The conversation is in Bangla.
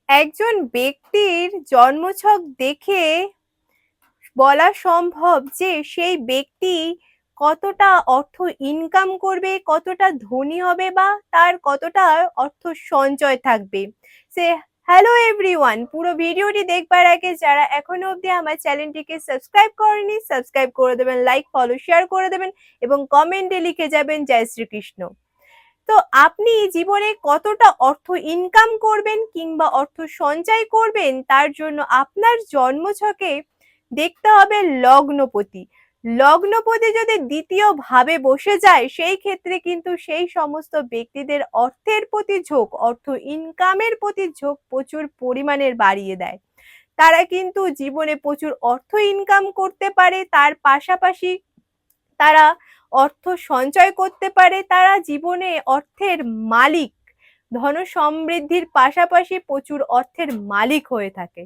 একজন ব্যক্তির জন্মছক দেখে বলা সম্ভব যে সেই ব্যক্তি কতটা অর্থ ইনকাম করবে, কতটা ধনী হবে বা তার কতটা অর্থ সঞ্চয় থাকবে। সে হ্যালো এভরিওয়ান, পুরো ভিডিওটি দেখবার আগে যারা এখনো অবধি আমার চ্যানেলটিকে সাবস্ক্রাইব করেনি, সাবস্ক্রাইব করে দেবেন, লাইক, ফলো, শেয়ার করে দেবেন এবং কমেন্টে লিখে যাবেন জয় শ্রীকৃষ্ণ। তো আপনি জীবনে কতটা অর্থ ইনকাম করবেন কিংবা অর্থ সঞ্চয় করবেন তার জন্য আপনার জন্মছকে দেখতে হবে লগ্নপতি। লগ্নপতি যদি দ্বিতীয় ভাবে বসে যায় সেই ক্ষেত্রে কিন্তু সেই সমস্ত ব্যক্তিদের অর্থের প্রতি ঝোঁক, অর্থ ইনকামের প্রতি ঝোঁক প্রচুর পরিমাণের বাড়িয়ে দেয়। তারা কিন্তু জীবনে প্রচুর অর্থ ইনকাম করতে পারে, তার পাশাপাশি তারা অর্থ সঞ্চয় করতে পারে, তারা জীবনে অর্থের মালিক, ধন সমৃদ্ধির পাশাপাশি প্রচুর অর্থের মালিক হয়ে থাকে।